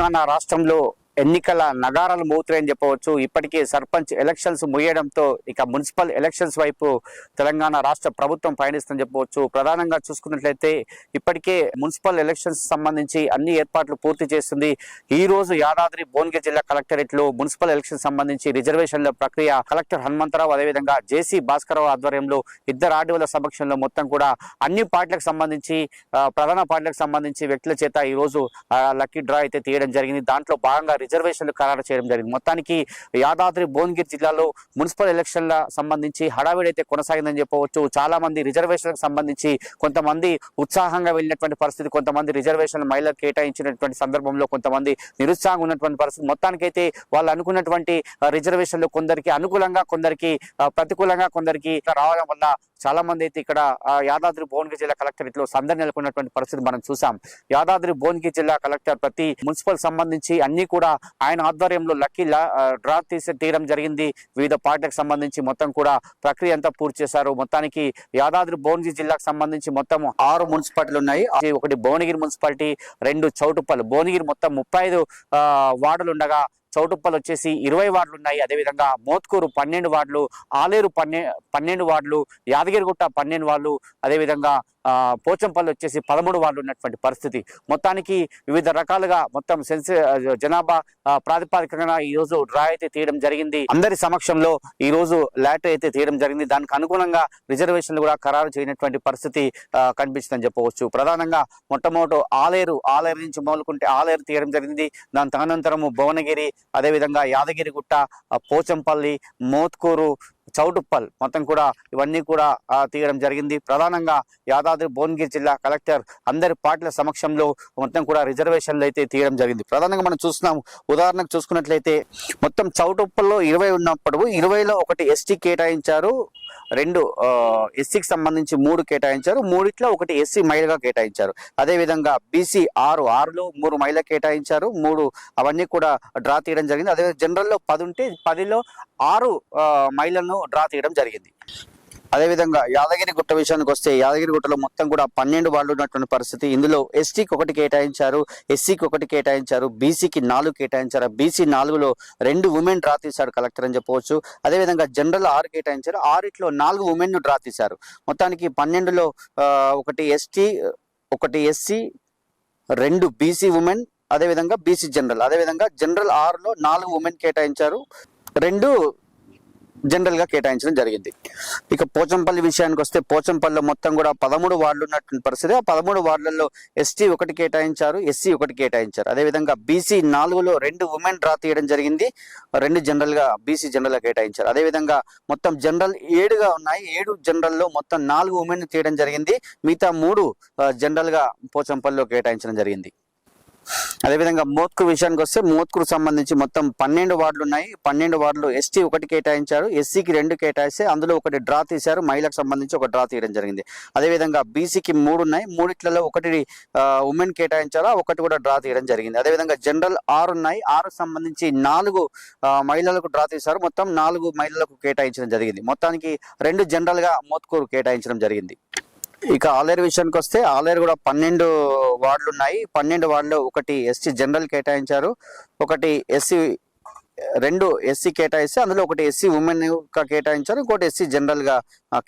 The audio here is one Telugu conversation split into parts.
తెలంగాణ రాష్ట్రంలో ఎన్నికల నగారాలు మోగుతాయని చెప్పవచ్చు. ఇప్పటికే సర్పంచ్ ఎలక్షన్స్ ముగియడంతో ఇక మున్సిపల్ ఎలక్షన్స్ వైపు తెలంగాణ రాష్ట్ర ప్రభుత్వం పయనిస్తుందని చెప్పవచ్చు. ప్రధానంగా చూసుకున్నట్లయితే ఇప్పటికే మున్సిపల్ ఎలక్షన్స్ సంబంధించి అన్ని ఏర్పాట్లు పూర్తి చేస్తుంది. ఈ రోజు యాదాద్రి భువనగిరి జిల్లా కలెక్టరేట్ లో మున్సిపల్ ఎలక్షన్ సంబంధించి రిజర్వేషన్ల ప్రక్రియ కలెక్టర్ హనుమంతరావు అదేవిధంగా జేసీ భాస్కరరావు ఆధ్వర్యంలో ఇద్దరు ఆర్డీఓల సమక్షంలో మొత్తం కూడా అన్ని పార్టీలకు సంబంధించి ప్రధాన పార్టీలకు సంబంధించి వ్యక్తుల చేత ఈ రోజు లక్కీ డ్రా అయితే తీయడం జరిగింది. దాంట్లో భాగంగా రిజర్వేషన్లు ఖరారు చేయడం జరిగింది. మొత్తానికి యాదాద్రి భువనగిరి జిల్లాలో మున్సిపల్ ఎలక్షన్ల సంబంధించి హడావిడి అయితే కొనసాగిందని చెప్పవచ్చు. చాలా మంది రిజర్వేషన్లకు సంబంధించి కొంతమంది ఉత్సాహంగా వెళ్ళినటువంటి పరిస్థితి, కొంతమంది రిజర్వేషన్లు మహిళలకు కేటాయించినటువంటి సందర్భంలో కొంతమంది నిరుత్సాహంగా ఉన్నటువంటి పరిస్థితి. మొత్తానికైతే వాళ్ళు అనుకున్నటువంటి రిజర్వేషన్లు కొందరికి అనుకూలంగా, కొందరికి ప్రతికూలంగా, కొందరికి రావడం వల్ల చాలా మంది అయితే ఇక్కడ యాదాద్రి భువనగిరి జిల్లా కలెక్టరేట్ లో సందడి నెలకొన్నటువంటి పరిస్థితి మనం చూసాం. యాదాద్రి భువనగిరి జిల్లా కలెక్టర్ ప్రతి మున్సిపల్ సంబంధించి అన్ని కూడా ఆయన ఆధ్వర్యంలో లక్కీ డ్రా తీయడం జరిగింది. వివిధ పార్టీలకు సంబంధించి మొత్తం కూడా ప్రక్రియ అంతా పూర్తి చేశారు. మొత్తానికి యాదాద్రి భువనగిరి జిల్లాకు సంబంధించి మొత్తం 6 మున్సిపాలిటీలు ఉన్నాయి. ఒకటి భువనగిరి మున్సిపాలిటీ, 2 చౌటుప్పల్. భువనగిరి మొత్తం 35 వార్డులు ఉండగా చౌటుప్పల్ వచ్చేసి 20 వార్డులు ఉన్నాయి. అదేవిధంగా మోత్కూరు 12 వార్డులు, ఆలేరు 12 వార్డులు, యాదగిరిగుట్ట 12 వార్డులు, అదేవిధంగా పోచంపల్లి వచ్చేసి 13 వార్డులు ఉన్నటువంటి పరిస్థితి. మొత్తానికి వివిధ రకాలుగా మొత్తం జనాభా ప్రాతిపాదికంగా ఈ రోజు డ్రా అయితే తీయడం జరిగింది. అందరి సమక్షంలో ఈ రోజు లాటరీ అయితే తీయడం జరిగింది. దానికి అనుగుణంగా రిజర్వేషన్లు కూడా ఖరారు చేయనటువంటి పరిస్థితి కనిపిస్తుందని చెప్పవచ్చు. ప్రధానంగా మొట్టమొదటి ఆలేరు నుంచి మొదలుకుంటే ఆలేరు తీయడం జరిగింది. దాని తదనంతరము భువనగిరి, అదేవిధంగా యాదగిరిగుట్ట, పోచంపల్లి, మోత్కూరు, చౌటుప్పల్ మొత్తం కూడా ఇవన్నీ కూడా తీయడం జరిగింది. ప్రధానంగా యాదాద్రి భువనగిరి జిల్లా కలెక్టర్ అందరి పార్టీల సమక్షంలో మొత్తం కూడా రిజర్వేషన్లు అయితే తీయడం జరిగింది. ప్రధానంగా మనం చూస్తున్నాం. ఉదాహరణకు చూసుకున్నట్లయితే మొత్తం చౌటుప్పల్లో 20 ఉన్నప్పుడు 20లో ఒకటి ఎస్టీ కేటాయించారు, 2 ఎస్సీకి సంబంధించి 3 కేటాయించారు, 3లో ఒకటి ఎస్సీ మహిళగా కేటాయించారు. అదేవిధంగా బీసీ 6లో 3 మహిళ కేటాయించారు, 3 అవన్నీ కూడా డ్రా తీయడం జరిగింది. అదేవిధంగా జనరల్లో 10 ఉంటే 10లో 6 మహిళలను డ్రా తీయడం జరిగింది. అదేవిధంగా యాదగిరిగుట్ట విషయానికి వస్తే యాదగిరిగుట్టలో మొత్తం కూడా 12 వార్డులు ఉన్నటువంటి పరిస్థితి. ఇందులో ఎస్టీకి 1 కేటాయించారు, ఎస్సీకి 1 కేటాయించారు, బీసీకి 4 కేటాయించారు. బీసీ 4లో 2 ఉమెన్ డ్రా తీశారు కలెక్టర్ అని చెప్పవచ్చు. అదేవిధంగా జనరల్ 6 కేటాయించారు, 6లో 4 ఉమెన్ డ్రా తీశారు. మొత్తానికి 12లో 1 ఎస్టీ, 1 ఎస్సీ, 2 బీసీ ఉమెన్, అదేవిధంగా బీసీ జనరల్. అదేవిధంగా జనరల్ 6లో 4 ఉమెన్ కేటాయించారు, 2 జనరల్ గా కేటాయించడం జరిగింది. ఇక పోచంపల్లి విషయానికి వస్తే పోచంపల్లిలో మొత్తం కూడా 13 వార్డులు ఉన్నటువంటి పరిస్థితి. ఆ 13 వార్డులలో ఎస్టీ 1 కేటాయించారు, ఎస్సీ 1 కేటాయించారు. అదేవిధంగా బీసీ 4లో 2 ఉమెన్ డ్రా తీయడం జరిగింది, 2 జనరల్ గా బీసీ జనరల్ గా కేటాయించారు. అదేవిధంగా మొత్తం జనరల్ 7గా ఉన్నాయి, 7 జనరల్లో మొత్తం 4 ఉమెన్ తీయడం జరిగింది, మిగతా 3 జనరల్ గా పోచంపల్లిలో కేటాయించడం జరిగింది. అదేవిధంగా మోత్కూరు విషయానికి వస్తే మోత్కూరు సంబంధించి మొత్తం 12 వార్డులు ఉన్నాయి. 12 వార్డులు ఎస్టీ 1 కేటాయించారు, ఎస్సీకి 2 కేటాయిస్తే అందులో 1 డ్రా తీశారు, మహిళకు సంబంధించి 1 డ్రా తీయడం జరిగింది. అదేవిధంగా బీసీకి 3 ఉన్నాయి, 3లో 1 ఉమెన్ కేటాయించారు, 1 కూడా డ్రా తీయడం జరిగింది. అదేవిధంగా జనరల్ 6 ఉన్నాయి, 6కు సంబంధించి 4 మహిళలకు డ్రా తీశారు, మొత్తం 4 మహిళలకు కేటాయించడం జరిగింది. మొత్తానికి 2 జనరల్ గా మోత్కూరు కేటాయించడం జరిగింది. ఇక ఆలేరు విషయానికి వస్తే ఆలేరు కూడా 12 వార్డులు ఉన్నాయి. 12 వార్డులో 1 ఎస్టీ జనరల్ కేటాయించారు, 1 ఎస్సీ, 2 ఎస్సీ కేటాయిస్తే అందులో 1 ఎస్సీ ఉమెన్ గా కేటాయించారు, 1 ఎస్సీ జనరల్ గా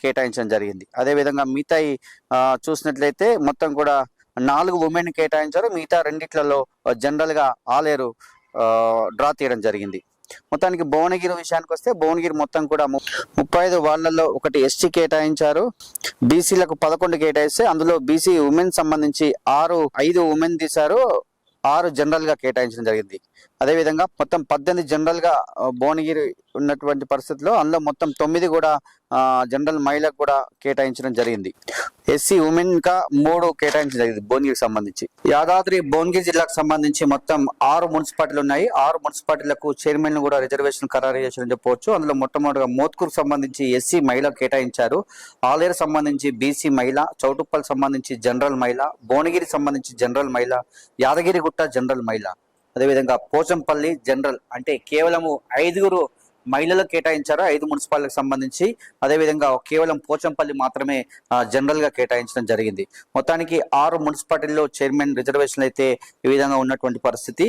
కేటాయించడం జరిగింది. అదేవిధంగా మిగతా చూసినట్లయితే మొత్తం కూడా 4 ఉమెన్ కేటాయించారు, మిగతా 2లో జనరల్ గా ఆలేరు డ్రా తీయడం జరిగింది. మొత్తానికి భువనగిరి విషయానికి వస్తే భువనగిరి మొత్తం కూడా 35 వార్డులలో 1 ఎస్టీ కేటాయించారు, బీసీలకు 11 కేటాయిస్తే అందులో బీసీ ఉమెన్ సంబంధించి 5 ఉమెన్ తీశారు, 6 జనరల్ గా కేటాయించడం జరిగింది. అదేవిధంగా మొత్తం 18 జనరల్ గా భువనగిరి ఉన్నటువంటి పరిస్థితిలో అందులో మొత్తం 9 కూడా జనరల్ మహిళకు కూడా కేటాయించడం జరిగింది. ఎస్సీ ఉమెన్ గా 3 కేటాయించడం జరిగింది భువనగిరికి సంబంధించి. యాదాద్రి భువనగిరి జిల్లాకు సంబంధించి మొత్తం 6 మున్సిపాలిటీలు ఉన్నాయి. 6 మున్సిపాలిటీలకు చైర్మన్ కూడా రిజర్వేషన్ ఖరారు చేశారని చెప్పవచ్చు. అందులో మొట్టమొదటిగా మోత్కూరు సంబంధించి ఎస్సీ మహిళ కేటాయించారు, ఆలేరు సంబంధించి బీసీ మహిళ, చౌటుప్పల్ సంబంధించి జనరల్ మహిళ, భువనగిరి సంబంధించి జనరల్ మహిళ, యాదగిరిగుట్ట జనరల్ మహిళ, అదేవిధంగా పోచంపల్లి జనరల్ అంటే కేవలము 5 మహిళలకు కేటాయించారు 5 మున్సిపాలిటీలకు సంబంధించి. అదేవిధంగా కేవలం పోచంపల్లి మాత్రమే జనరల్ గా కేటాయించడం జరిగింది. మొత్తానికి 6 మున్సిపాలిటీల్లో చైర్మన్ రిజర్వేషన్లు అయితే ఈ విధంగా ఉన్నటువంటి పరిస్థితి.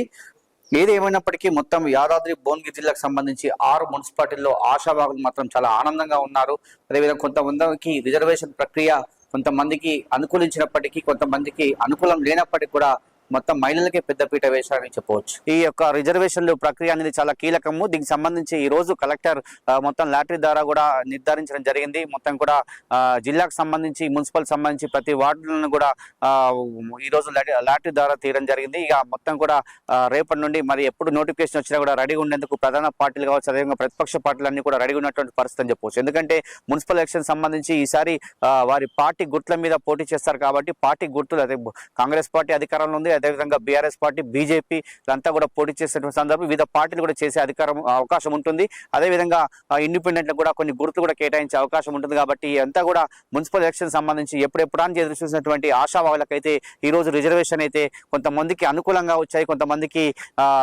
ఏది ఏమైనప్పటికీ మొత్తం యాదాద్రి భువనగిరి జిల్లాకు సంబంధించి 6 మున్సిపాలిటీల్లో ఆశావాహులు మాత్రం చాలా ఆనందంగా ఉన్నారు. అదేవిధంగా కొంతమందికి రిజర్వేషన్ ప్రక్రియ కొంతమందికి అనుకూలించినప్పటికీ కొంతమందికి అనుకూలం లేనప్పటికీ కూడా మొత్తం మహిళలకే పెద్దపీట వేశారని చెప్పవచ్చు. ఈ యొక్క రిజర్వేషన్లు ప్రక్రియ అనేది చాలా కీలకము. దీనికి సంబంధించి ఈ రోజు కలెక్టర్ మొత్తం లాటరీ ద్వారా కూడా నిర్ధారించడం జరిగింది. మొత్తం కూడా జిల్లాకు సంబంధించి మున్సిపల్ సంబంధించి ప్రతి వార్డులను కూడా ఈ రోజు లాటరీ ద్వారా తీయడం జరిగింది. ఇక మొత్తం కూడా రేపటి నుండి మరి ఎప్పుడు నోటిఫికేషన్ వచ్చినా కూడా రెడీగా ఉండేందుకు ప్రధాన పార్టీలు కావచ్చు, అదేవిధంగా ప్రతిపక్ష పార్టీలన్నీ కూడా రెడీగా ఉన్నటువంటి పరిస్థితి అని చెప్పవచ్చు. ఎందుకంటే మున్సిపల్ ఎలక్షన్ సంబంధించి ఈసారి వారి పార్టీ గుర్తుల మీద పోటీ చేస్తారు కాబట్టి పార్టీ గుర్తులు అదే కాంగ్రెస్ పార్టీ అధికారంలో ఉంది, అదేవిధంగా బీఆర్ఎస్ పార్టీ, బీజేపీ అంతా కూడా పోటీ చేసేటువంటి సందర్భం వివిధ పార్టీలు కూడా చేసే అవకాశం ఉంటుంది. అదేవిధంగా ఇండిపెండెంట్ కూడా కొన్ని గుర్తులు కూడా కేటాయించే అవకాశం ఉంటుంది. కాబట్టి అంతా కూడా మున్సిపల్ ఎలక్షన్ సంబంధించి ఎప్పుడెప్పుడు అని ఎదురు చూసినటువంటి ఆశావాహులకైతే ఈ రోజు రిజర్వేషన్ అయితే కొంతమందికి అనుకూలంగా వచ్చాయి, కొంతమందికి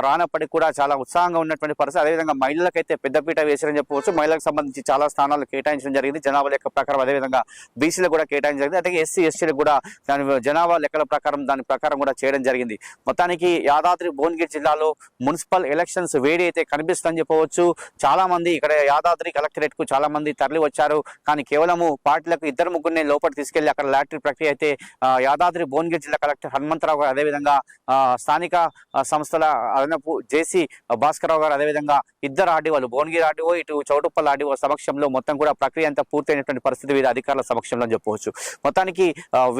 రానప్పటికీ కూడా చాలా ఉత్సాహంగా ఉన్నటువంటి పరిస్థితి. అదేవిధంగా మహిళలకైతే పెద్దపీట వేశారని చెప్పవచ్చు. మహిళలకు సంబంధించి చాలా స్థానాలు కేటాయించడం జరిగింది జనాభా లెక్క ప్రకారం. అదేవిధంగా బీసీలకు కూడా కేటాయించడం జరిగింది. అలాగే ఎస్సీ ఎస్టీలకు కూడా దాని జనాభా లెక్కల ప్రకారం దాని ప్రకారం కూడా చేయడం జరిగింది. మొత్తానికి యాదాద్రి భువనగిరి జిల్లాలో మున్సిపల్ ఎలక్షన్స్ వేడి అయితే కనిపిస్తుందని చెప్పవచ్చు. చాలా మంది ఇక్కడ యాదాద్రి కలెక్టరేట్ కు చాలా మంది తరలి వచ్చారు. కానీ కేవలము పార్టీలకు 2-3 లోపల తీసుకెళ్లి అక్కడ లాటరీ ప్రక్రియ అయితే యాదాద్రి భువనగిరి జిల్లా కలెక్టర్ హనుమంతరావు గారు, అదేవిధంగా స్థానిక సంస్థల అదనపు జేసీ భాస్కరరావు గారు, అదేవిధంగా 2 ఆర్డీఓలు భువనగిరి ఆర్డీఓ ఇటు చౌటుప్పల్ ఆర్డీఓ సమక్షంలో మొత్తం కూడా ప్రక్రియ అంతా పూర్తయినటువంటి పరిస్థితి వివిధ అధికారుల సమక్షంలో చెప్పవచ్చు. మొత్తానికి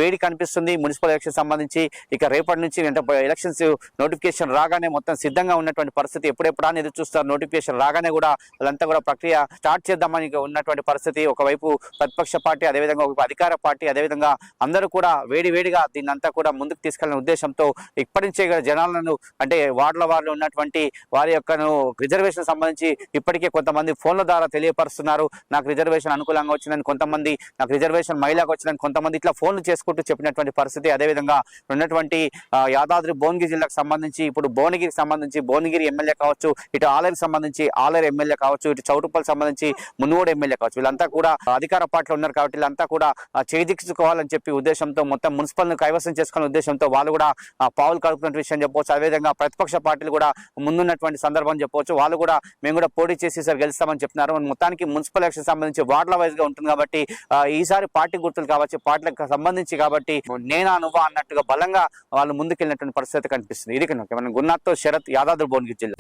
వేడి కనిపిస్తుంది మున్సిపల్ ఎలక్షన్ సంబంధించి. ఇక రేపటి నుంచి అంటే ఎలక్షన్స్ నోటిఫికేషన్ రాగానే మొత్తం సిద్ధంగా ఉన్నటువంటి పరిస్థితి. ఎప్పుడెప్పుడు అని ఎదురు చూస్తారు. నోటిఫికేషన్ రాగానే కూడా వాళ్ళంతా కూడా ప్రక్రియ స్టార్ట్ చేద్దామని ఉన్నటువంటి పరిస్థితి. ఒకవైపు ప్రతిపక్ష పార్టీ, అదేవిధంగా ఒక అధికార పార్టీ, అదేవిధంగా అందరూ కూడా వేడివేడిగా దీన్ని అంతా కూడా ముందుకు తీసుకెళ్లిన ఉద్దేశంతో ఇప్పటి నుంచే జనాలను అంటే వార్డుల వారిలో ఉన్నటువంటి వారి యొక్క రిజర్వేషన్ సంబంధించి ఇప్పటికే కొంతమంది ఫోన్ల ద్వారా తెలియపరుస్తున్నారు. నాకు రిజర్వేషన్ అనుకూలంగా వచ్చిందని కొంతమంది, నాకు రిజర్వేషన్ మహిళకు వచ్చిందని కొంతమంది ఇట్లా ఫోన్లు చేసుకుంటూ చెప్పినటువంటి పరిస్థితి. అదేవిధంగా ఉన్నటువంటి యాదాద్రి భువనగిరి జిల్లాకు సంబంధించి ఇప్పుడు భువనగిరికి సంబంధించి భువనగిరి ఎమ్మెల్యే కావచ్చు, ఇటు ఆలేరుకి సంబంధించి ఆలేరు ఎమ్మెల్యే కావచ్చు, ఇటు చౌటుప్పల్ సంబంధించి మునుగోడు ఎమ్మెల్యే కావచ్చు, వీళ్ళంతా కూడా అధికార పార్టీలో ఉన్నారు కాబట్టి వీళ్ళంతా కూడా చేజిక్చుకోవాలని చెప్పి ఉద్దేశంతో మొత్తం మున్సిపల్ కైవసం చేసుకునే ఉద్దేశంతో వాళ్ళు కూడా పావులు కలుపుతున్న విషయం చెప్పవచ్చు. అదేవిధంగా ప్రతిపక్ష పార్టీలు కూడా ముందున్నటువంటి సందర్భం చెప్పవచ్చు. వాళ్ళు కూడా మేము కూడా పోటీ చేసి సార్ గెలుస్తామని చెప్తున్నారు. మొత్తానికి మున్సిపల్ ఎలక్షన్ సంబంధించి వార్డుల వైజ్ గా ఉంటుంది కాబట్టి ఈసారి పార్టీ గుర్తులు కావచ్చు, పార్టీలకు సంబంధించి కాబట్టి నేనా నువ్వా అన్నట్టుగా బలంగా వాళ్ళు ముందుకెళ్ళినటువంటి పరిస్థితి కనిపిస్తుంది. ఇది కనుక గున్నాథ్తో శరత్, యాదాద్రి భువనగిరి జిల్లా.